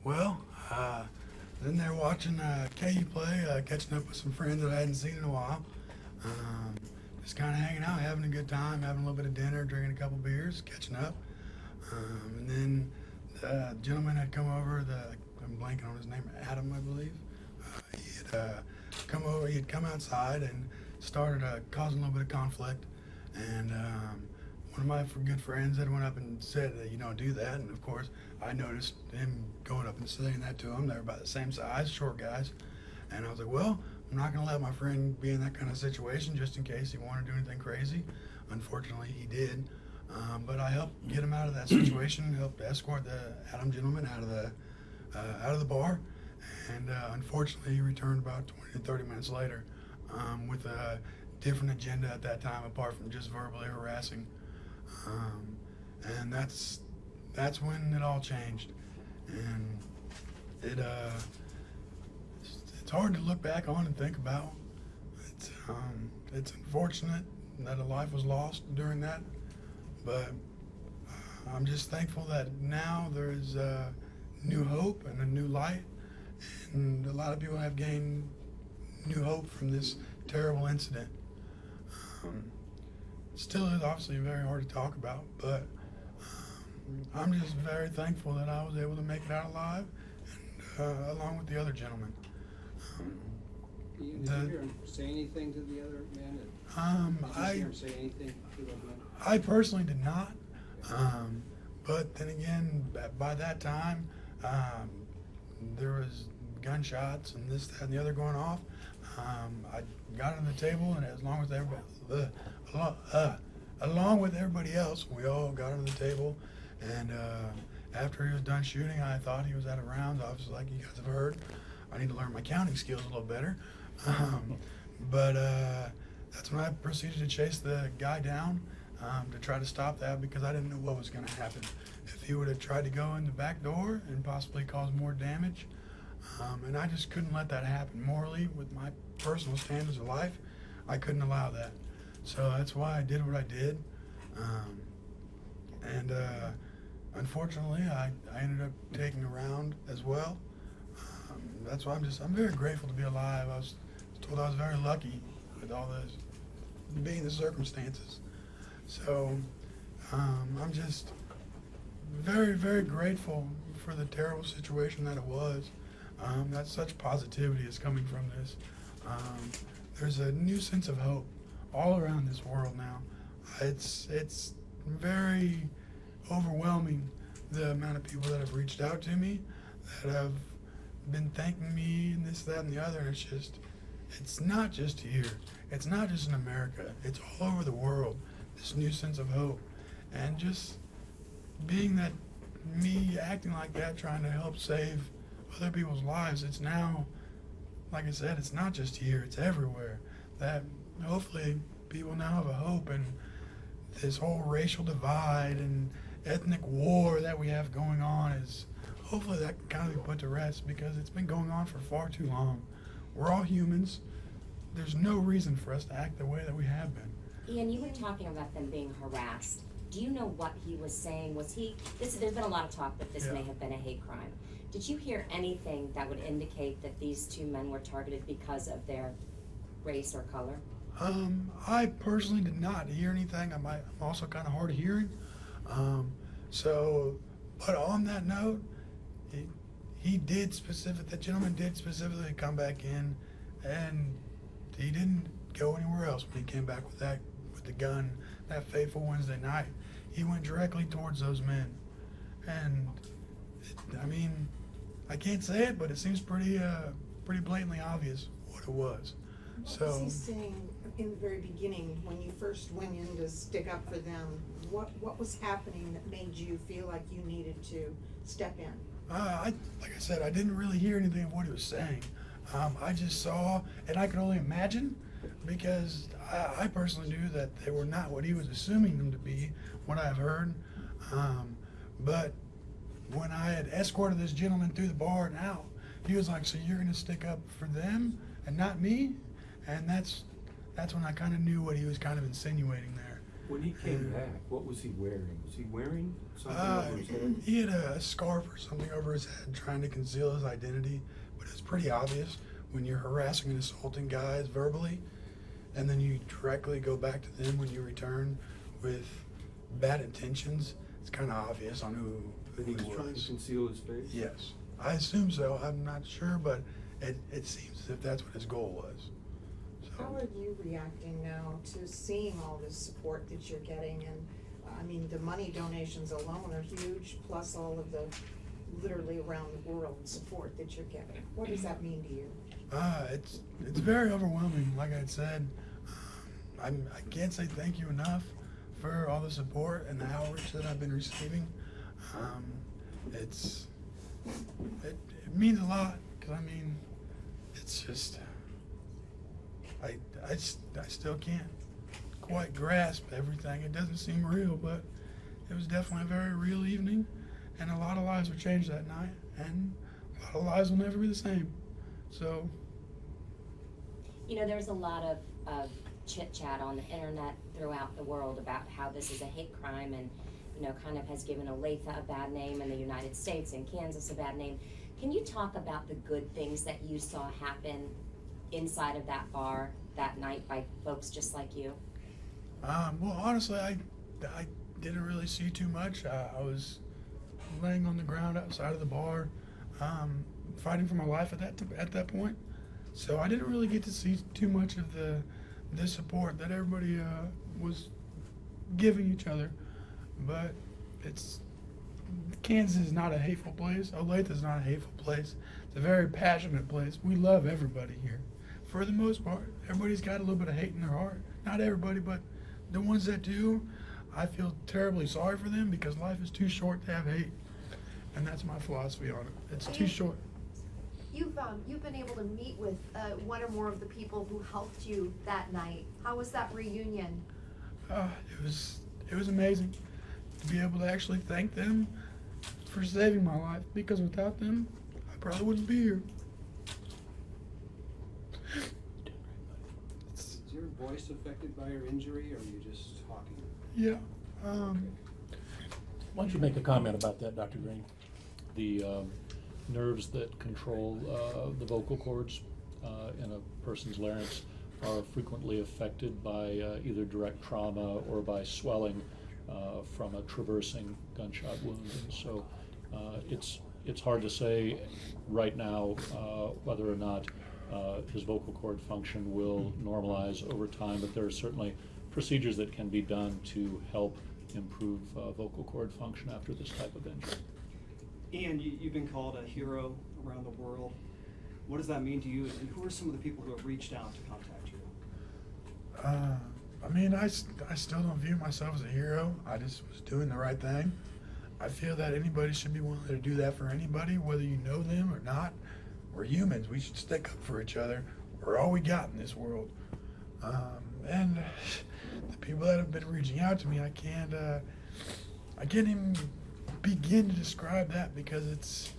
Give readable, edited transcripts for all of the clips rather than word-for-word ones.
Well, in there watching KU play, catching up with some friends that I hadn't seen in a while. Um, just kind of hanging out, having a good time, having a little bit of dinner, drinking a couple beers, catching up. And then the gentleman had come over, I'm blanking on his name, Adam, I believe. He had come over, he had come outside and started causing a little bit of conflict. And one of my good friends had went up and said, you don't do that. And of course, I noticed him going up and saying that to him. They were about the same size, short guys. And I was like, well, I'm not going to let my friend be in that kind of situation just in case he wanted to do anything crazy. Unfortunately, he did. But I helped get him out of that situation, helped escort the Adam gentleman out of the bar. And unfortunately, he returned about 20 to 30 minutes later with a different agenda at that time, apart from just verbally harassing. And that's when it all changed. And it's hard to look back on and think about. It's unfortunate that a life was lost during that, but I'm just thankful that now there is new hope and a new light, and a lot of people have gained new hope from this terrible incident. Still is obviously very hard to talk about, but I'm just very thankful that I was able to make it out alive, and along with the other gentleman. Did you hear him say anything to the other man? Did you hear him say anything to the other man? I personally did not, but then again, by that time, there was gunshots and this, that, and the other going off. I got on the table, and as long as along with everybody else, we all got on the table. And after he was done shooting, I thought he was out of rounds. Obviously, like you guys have heard, I need to learn my counting skills a little better. But that's when I proceeded to chase the guy down to try to stop that, because I didn't know what was going to happen. If he would have tried to go in the back door and possibly cause more damage, and I just couldn't let that happen morally with my personal standards of life. I couldn't allow that. So that's why I did what I did. And unfortunately, I ended up taking a round as well. That's why I'm very grateful to be alive. I was told I was very lucky with all this, being the circumstances. So I'm just very, very grateful for the terrible situation that it was. That such positivity is coming from this. There's a new sense of hope all around this world now. It's very overwhelming, the amount of people that have reached out to me, that have been thanking me and this, that, and the other. It's not just here. It's not just in America. It's all over the world, this new sense of hope. And just being that, me acting like that, trying to help save other people's lives, it's now, like I said, it's not just here, it's everywhere. That hopefully people now have a hope, and this whole racial divide and ethnic war that we have going on is, hopefully that can kind of be put to rest, because it's been going on for far too long. We're all humans. There's no reason for us to act the way that we have been. Ian, you were talking about them being harassed. Do you know what he was saying? There's been a lot of talk that this may have been a hate crime. Did you hear anything that would indicate that these two men were targeted because of their race or color? I personally did not hear anything. I'm also kind of hard of hearing. But on that note, the gentleman did specifically come back in, and he didn't go anywhere else when he came back with the gun that fateful Wednesday night. He went directly towards those men. And I can't say it, but it seems pretty blatantly obvious what it was. What was he saying in the very beginning when you first went in to stick up for them? What was happening that made you feel like you needed to step in? Like I said, I didn't really hear anything of what he was saying. I just saw, and I could only imagine, because I personally knew that they were not what he was assuming them to be, what I've heard. But when I had escorted this gentleman through the bar and out, he was like, "So you're going to stick up for them and not me?" And that's when I kind of knew what he was kind of insinuating there. When he came back, what was he wearing? Was he wearing something over his head? He had a scarf or something over his head trying to conceal his identity, but it's pretty obvious when you're harassing and assaulting guys verbally, and then you directly go back to them when you return with bad intentions. It's kind of obvious on who That he was trying to conceal his face? Yes, I assume so. I'm not sure, but it seems as if that's what his goal was. So. How are you reacting now to seeing all this support that you're getting? And, I mean, the money donations alone are huge, plus all of the literally around the world support that you're getting. What does that mean to you? It's very overwhelming. Like I said, I can't say thank you enough for all the support and the outreach that I've been receiving. It means a lot, because I mean, it's just I still can't quite grasp everything. It doesn't seem real, but it was definitely a very real evening, and a lot of lives were changed that night, and a lot of lives will never be the same. So, You know, there's a lot of chit chat on the internet throughout the world about how this is a hate crime, and kind of has given Olathe a bad name in the United States and Kansas a bad name. Can you talk about the good things that you saw happen inside of that bar that night by folks just like you? Well, honestly, I didn't really see too much. I was laying on the ground outside of the bar, fighting for my life at that point. So I didn't really get to see too much of the support that everybody was giving each other. But Kansas is not a hateful place. Olathe is not a hateful place. It's a very passionate place. We love everybody here. For the most part, everybody's got a little bit of hate in their heart. Not everybody, but the ones that do, I feel terribly sorry for them, because life is too short to have hate. And that's my philosophy on it. It's too short. You've been able to meet with one or more of the people who helped you that night. How was that reunion? It was amazing to be able to actually thank them for saving my life, because without them, I probably wouldn't be here. Is your voice affected by your injury, or are you just talking? Yeah. Why don't you make a comment about that, Dr. Green? The nerves that control the vocal cords in a person's larynx are frequently affected by either direct trauma or by swelling from a traversing gunshot wound. And so it's hard to say right now whether or not his vocal cord function will normalize over time, but there are certainly procedures that can be done to help improve vocal cord function after this type of injury. Ian, you've been called a hero around the world. What does that mean to you, and who are some of the people who have reached out to contact you? I mean, I still don't view myself as a hero. I just was doing the right thing. I feel that anybody should be willing to do that for anybody, whether you know them or not. We're humans. We should stick up for each other. We're all we got in this world. And the people that have been reaching out to me, I can't even begin to describe that, because it's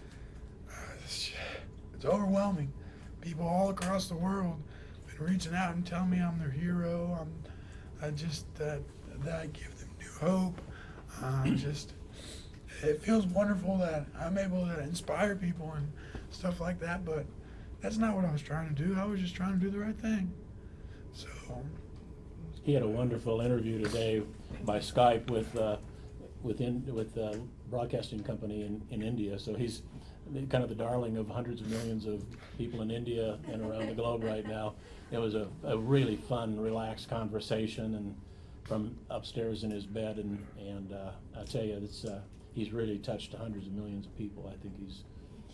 overwhelming. People all across the world been reaching out and telling me I'm their hero. I give them new hope. It feels wonderful that I'm able to inspire people and stuff like that, but that's not what I was trying to do. I was just trying to do the right thing. So He had a wonderful interview today by Skype with a broadcasting company in India. So he's kind of the darling of hundreds of millions of people in India and around the globe right now. It was a really fun, relaxed conversation, and from upstairs in his bed, and I tell you, he's really touched hundreds of millions of people. I think he's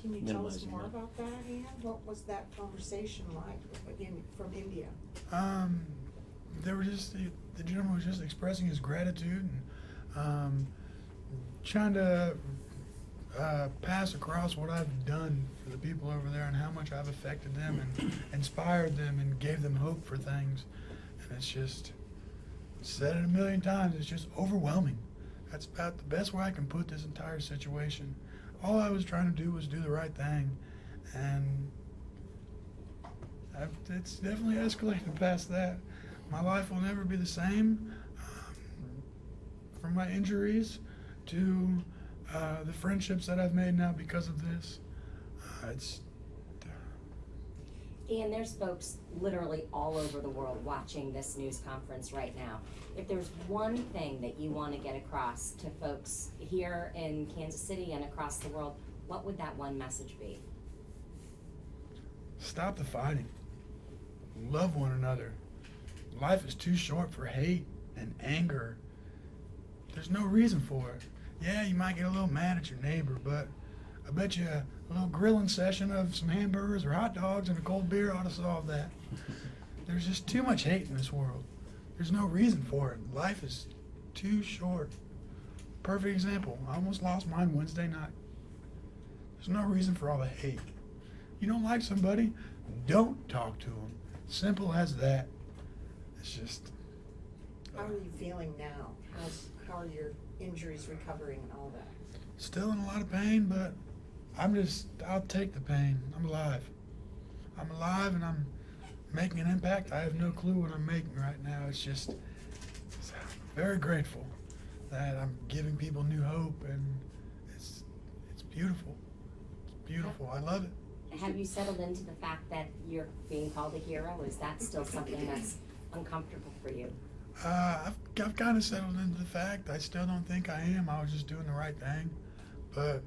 Can you tell us minimizing more that. about that, Ian? What was that conversation like from India? they were just the gentleman was just expressing his gratitude and trying to pass across what I've done for the people over there and how much I've affected them and inspired them and gave them hope for things. And it's just, said it a million times, it's just overwhelming. That's about the best way I can put this entire situation. All I was trying to do was do the right thing, and it's definitely escalated past that. My life will never be the same. from my injuries to the friendships that I've made now because of this. It's Ian, there's folks literally all over the world watching this news conference right now. If there's one thing that you want to get across to folks here in Kansas City and across the world, what would that one message be? stop the fighting. Love one another. Life is too short for hate and anger. There's no reason for it. Yeah, you might get a little mad at your neighbor, but I bet you a little grilling session of some hamburgers or hot dogs and a cold beer ought to solve that. There's just too much hate in this world. There's no reason for it. Life is too short. Perfect example. I almost lost mine Wednesday night. There's no reason for all the hate. You don't like somebody, don't talk to them. Simple as that. It's just. How are you feeling now? How are your injuries recovering and all that? Still in a lot of pain, but I'll take the pain. I'm alive. I'm alive and I'm making an impact. I have no clue what I'm making right now. It's very grateful that I'm giving people new hope, and it's beautiful. It's beautiful. I love it. Have you settled into the fact that you're being called a hero? Is that still something that's uncomfortable for you? I've kind of settled into the fact. I still don't think I am. I was just doing the right thing. But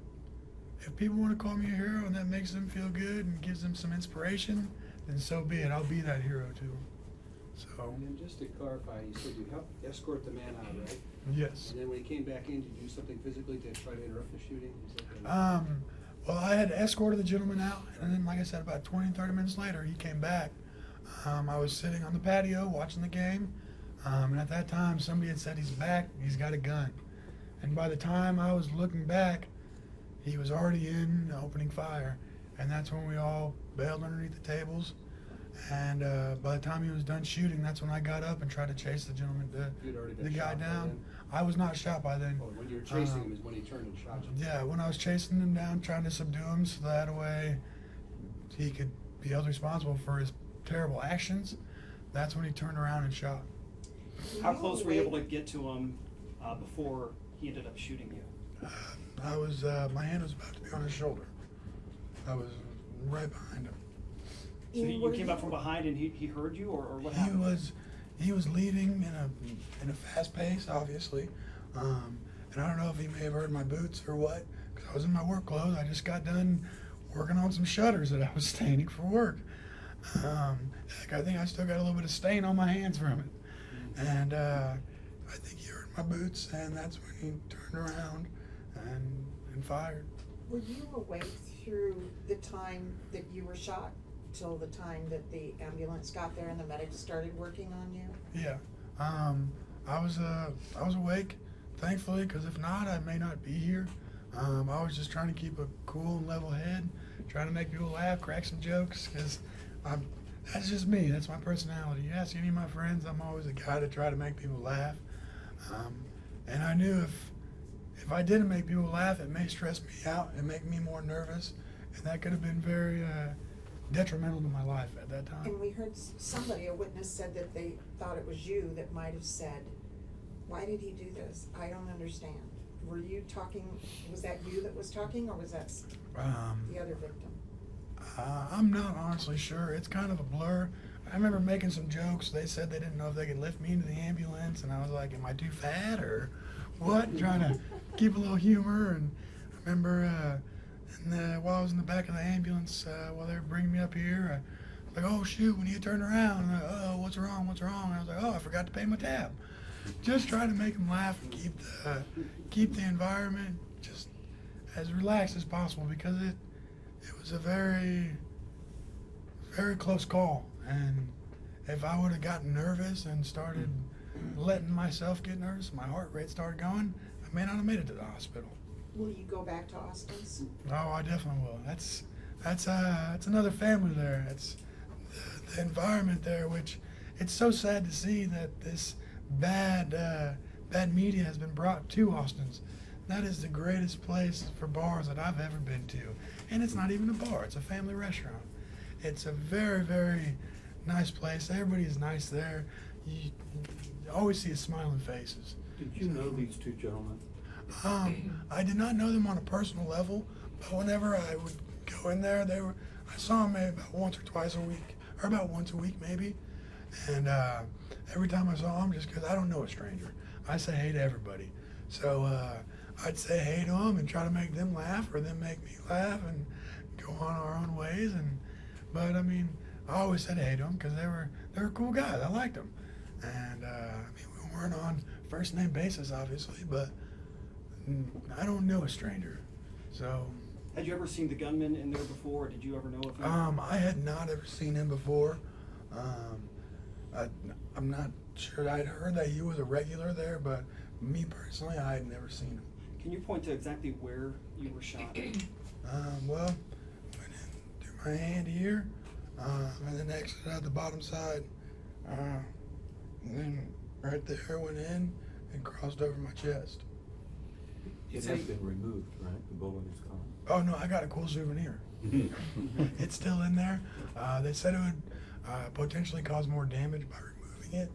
if people want to call me a hero and that makes them feel good and gives them some inspiration, then so be it. I'll be that hero too. So. And then just to clarify, you said you helped escort the man out, right? Yes. And then when he came back in, did you do something physically to try to interrupt the shooting? Is that the- Well, I had escorted the gentleman out, and then, like I said, about 20, 30 minutes later, he came back. I was sitting on the patio watching the game, and at that time, somebody had said, he's back, he's got a gun. And by the time I was looking back, he was already in opening fire, and that's when we all bailed underneath the tables. And by the time he was done shooting, that's when I got up and tried to chase the gentleman, You'd already been the guy shot by down. then? I was not shot by then. Oh, when you were chasing him is when he turned and shot you? Yeah, when I was chasing him down, trying to subdue him so that way he could be held responsible for his terrible actions, that's when he turned around and shot. How close were you able to get to him before he ended up shooting you? My hand was about to be on his shoulder. I was right behind him. So you came up from behind and he heard you, or what happened? He was leaving in a fast pace, obviously, and I don't know if he may have heard my boots or what, because I was in my work clothes. I just got done working on some shutters that I was staining for work. Heck, I think I still got a little bit of stain on my hands from it, and I think he heard my boots, and that's when he turned around and fired. Were you awake through the time that you were shot till the time that the ambulance got there and the medics started working on you? Yeah, I was awake, thankfully, because if not, I may not be here. I was just trying to keep a cool and level head, trying to make people laugh, crack some jokes, because that's just me. That's my personality. You ask any of my friends, I'm always a guy to try to make people laugh. And I knew if I didn't make people laugh, it may stress me out and make me more nervous, and that could have been very detrimental to my life at that time. And we heard a witness said that they thought it was you that might have said, "Why did he do this? I don't understand." Were you talking, was that you that was talking, or was that the other victim? I'm not honestly sure. It's kind of a blur. I remember making some jokes. They said they didn't know if they could lift me into the ambulance, and I was like, am I too fat or what? Trying to keep a little humor. And I remember while I was in the back of the ambulance, while they were bringing me up here, I was like, oh shoot, when you turn around, and oh, what's wrong? And I was like, oh, I forgot to pay my tab. Just trying to make them laugh and keep the environment just as relaxed as possible, because it was a very, very close call. And if I would have gotten nervous and started letting myself get nervous, my heart rate started going, I may not have made it to the hospital. Will you go back to Austin's? Oh, I definitely will. That's another family there. It's the environment there, which it's so sad to see that this bad media has been brought to Austin's. That is the greatest place for bars that I've ever been to, and it's not even a bar; it's a family restaurant. It's a very, very nice place. Everybody is nice there. You always see smiling faces. Did you know these two gentlemen? I did not know them on a personal level, but whenever I would go in there, I saw them maybe about once or twice a week, or about once a week maybe. And every time I saw them, just because I don't know a stranger, I say hey to everybody. So I'd say hey to them and try to make them laugh, or them make me laugh, and go on our own ways. But I mean, I always said hey to them because they were cool guys. I liked them, and I mean, we weren't on first name basis, obviously, but I don't know a stranger. So Had you ever seen the gunman in there before, or did you ever know of him? I had not ever seen him before. I'm not sure. I'd heard that he was a regular there, but me personally, I had never seen him. Can you point to exactly where you were shot? Well, went in through my hand here, and then exited out the bottom side, and then right there went in and crossed over my chest. It has been removed, right? The bullet is gone. Oh no, I got a cool souvenir. It's still in there. They said it would potentially cause more damage by removing it.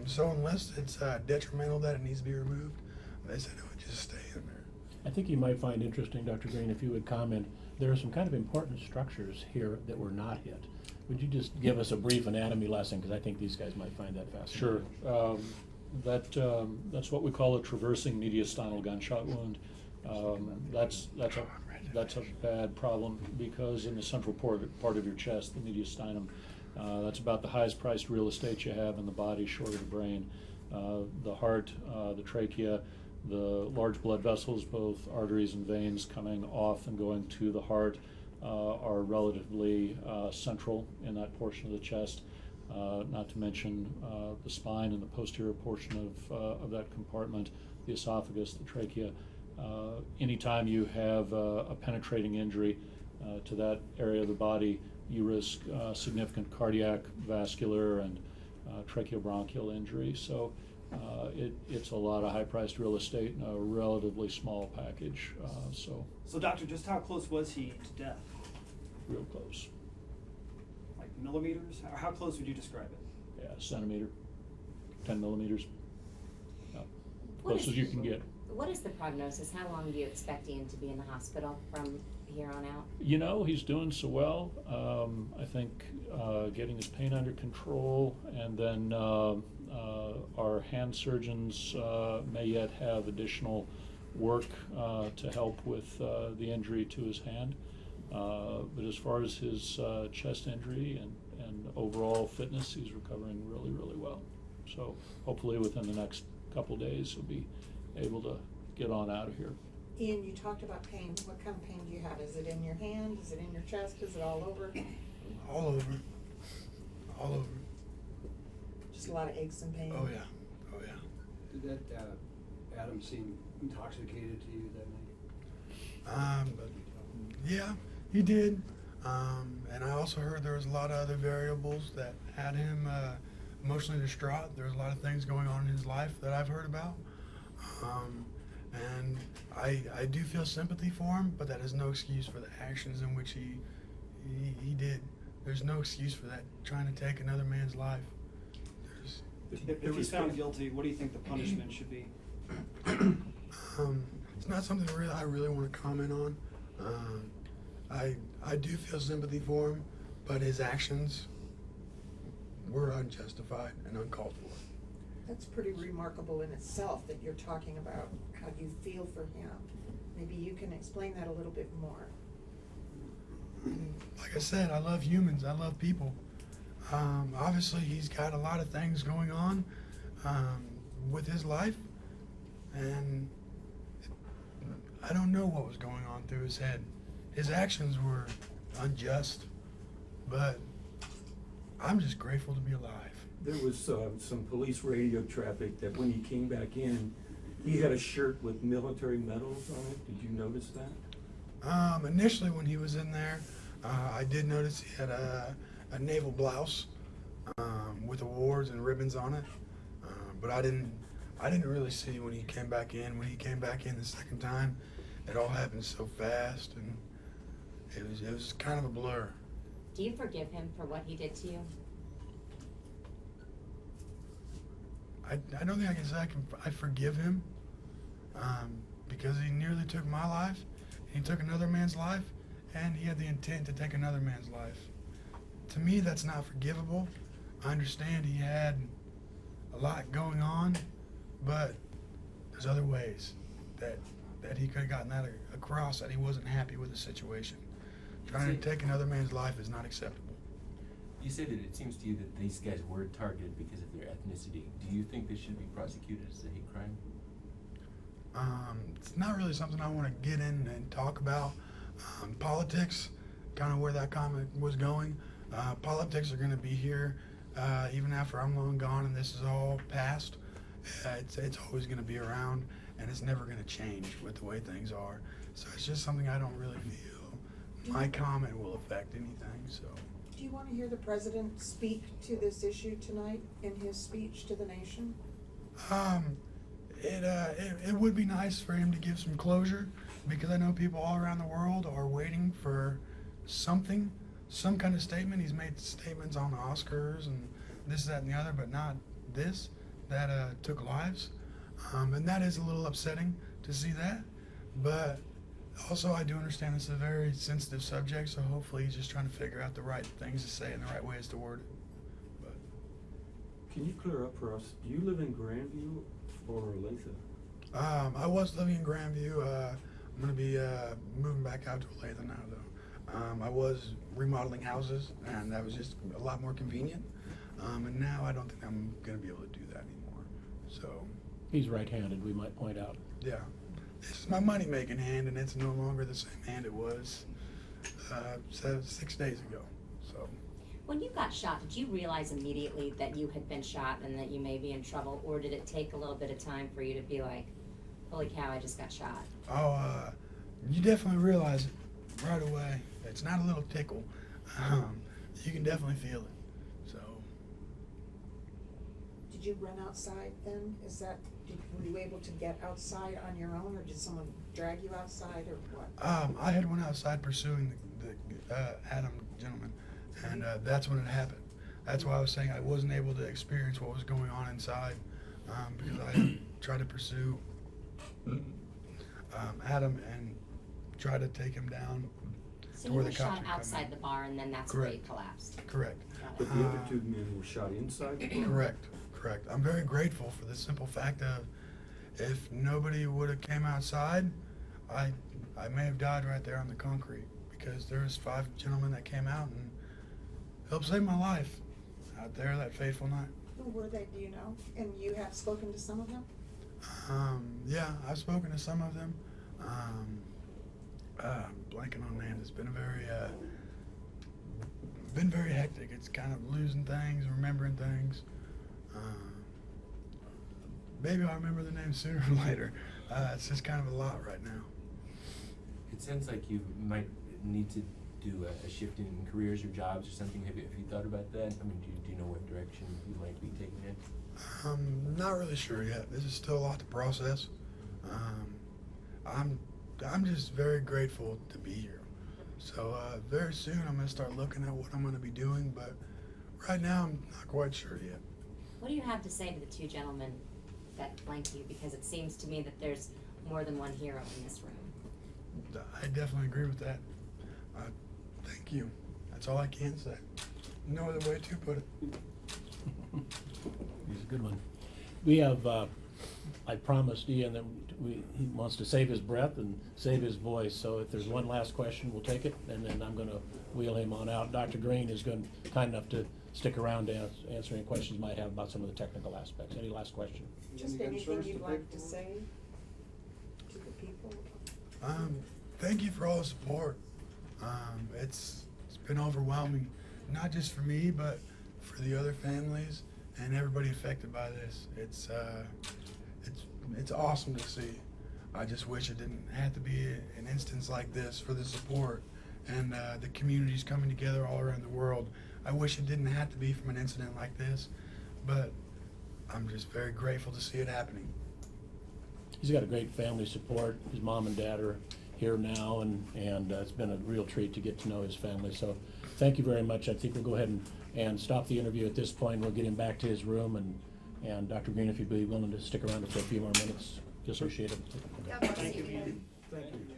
So unless it's detrimental that it needs to be removed, they said it would just stay in there. I think you might find interesting, Dr. Green, if you would comment, there are some kind of important structures here that were not hit. Would you just give us a brief anatomy lesson, because I think these guys might find that fascinating. Sure. That's what we call a traversing mediastinal gunshot wound. That's a bad problem, because in the central part of your chest, the mediastinum, that's about the highest priced real estate you have in the body, short of the brain. The heart, the trachea, the large blood vessels, both arteries and veins coming off and going to the heart, are relatively central in that portion of the chest. Not to mention the spine and the posterior portion of that compartment, the esophagus, the trachea. Anytime you have a penetrating injury to that area of the body, you risk significant cardiac, vascular, and tracheobronchial injury. So it's a lot of high-priced real estate in a relatively small package. So doctor, just how close was he to death? Real close. Like millimeters? How close would you describe it? Yeah, centimeter, 10 millimeters. Yeah, What close is- as you can get. What is the prognosis? How long do you expect Ian to be in the hospital from here on out? You know, he's doing so well. I think getting his pain under control, and then our hand surgeons may yet have additional work to help with the injury to his hand. But as far as his chest injury and overall fitness, he's recovering really, really well. So hopefully within the next couple days, he'll be able to get on out of here. Ian, you talked about pain. What kind of pain do you have? Is it in your hand? Is it in your chest? Is it all over? All over. All over. Just a lot of aches and pain? Oh yeah. Oh yeah. Did that Adam seem intoxicated to you that night? But yeah, he did. And I also heard there was a lot of other variables that had him emotionally distraught. There was a lot of things going on in his life that I've heard about. And I do feel sympathy for him, but that is no excuse for the actions in which he did. There's no excuse for that, trying to take another man's life. If he's found guilty, what do you think the punishment should be? It's not something I really want to comment on. I do feel sympathy for him, but his actions were unjustified and uncalled for. That's pretty remarkable in itself that you're talking about how you feel for him. Maybe you can explain that a little bit more. Like I said, I love humans. I love people. Obviously, he's got a lot of things going on with his life, and I don't know what was going on through his head. His actions were unjust, but I'm just grateful to be alive. There was some police radio traffic that when he came back in, he had a shirt with military medals on it. Did you notice that? Initially, when he was in there, I did notice he had a naval blouse with awards and ribbons on it, but I didn't really see when he came back in. When he came back in the second time, it all happened so fast, and it was kind of a blur. Do you forgive him for what he did to you? I don't think I can say I forgive him, because he nearly took my life, he took another man's life, and he had the intent to take another man's life. To me, that's not forgivable. I understand he had a lot going on, but there's other ways that he could have gotten that across, that he wasn't happy with the situation. Trying to take another man's life is not acceptable. You say that it seems to you that these guys were targeted because of their ethnicity. Do you think this should be prosecuted as a hate crime? It's not really something I want to get in and talk about. Politics, kind of where that comment was going. Politics are going to be here even after I'm long gone and this is all past. It's always going to be around, and it's never going to change with the way things are. So it's just something I don't really feel my comment will affect anything. So. Do you want to hear the president speak to this issue tonight in his speech to the nation? It would be nice for him to give some closure, because I know people all around the world are waiting for something, some kind of statement. He's made statements on the Oscars and this, that, and the other, but not this, that took lives. And that is a little upsetting to see that. But also, I do understand it's a very sensitive subject, so hopefully he's just trying to figure out the right things to say and the right ways to word it. But Can you clear up for us, do you live in Grandview or Olathe? I was living in Grandview. I'm going to be moving back out to Olathe now, though. I was remodeling houses, and that was just a lot more convenient. And now I don't think I'm going to be able to do that anymore. So. He's right-handed, we might point out. Yeah. This is my money-making hand, and it's no longer the same hand it was 6 days ago. So. When you got shot, did you realize immediately that you had been shot and that you may be in trouble, or did it take a little bit of time for you to be like, holy cow, I just got shot? Oh, you definitely realize it right away. It's not a little tickle. You can definitely feel it. So. Did you run outside then? Were you able to get outside on your own, or did someone drag you outside, or what? I had went outside pursuing the Adam gentleman, and that's when it happened. That's why I was saying I wasn't able to experience what was going on inside, because I tried to pursue Adam and try to take him down So to you where were the cops shot were coming. outside the bar, and then that's where you Correct. collapsed. Correct. But the other two men were shot inside the bar? Correct. I'm very grateful for the simple fact of, if nobody would have came outside, I may have died right there on the concrete, because there was 5 gentlemen that came out and helped save my life out there that fateful night. Who were they, do you know? And you have spoken to some of them? Yeah, I've spoken to some of them. Blanking on names. It's been very hectic. It's kind of losing things, remembering things. Maybe I'll remember the name sooner or later. It's just kind of a lot right now. It sounds like you might need to do a shift in careers or jobs or something. Have you thought about that? I mean, do you know what direction you might be taking it? Not really sure yet. This is still a lot to process. I'm just very grateful to be here. So very soon I'm going to start looking at what I'm going to be doing, but right now I'm not quite sure yet. What do you have to say to the 2 gentlemen that flank you? Because it seems to me that there's more than one hero in this room. I definitely agree with that. Thank you. That's all I can say. No other way to put it. He's a good one. We have, I promised Ian that he wants to save his breath and save his voice, so if there's one last question, we'll take it, and then I'm gonna wheel him on out. Dr. Green is kind enough to stick around to answer any questions you might have about some of the technical aspects. Any last question? Just Any anything concerns you'd to like to people? say to the people? Thank you for all the support. It's been overwhelming, not just for me, but for the other families and everybody affected by this. It's awesome to see. I just wish it didn't have to be an instance like this for the support and the communities coming together all around the world. I wish it didn't have to be from an incident like this, but I'm just very grateful to see it happening. He's got a great family support. His mom and dad are here now, and it's been a real treat to get to know his family. So thank you very much. I think we'll go ahead and stop the interview at this point. We'll get him back to his room, And Dr. Green, if you'd be willing to stick around for a few more minutes, just appreciate it. Yeah, I'll Thank see you, you. Ian. Thank you.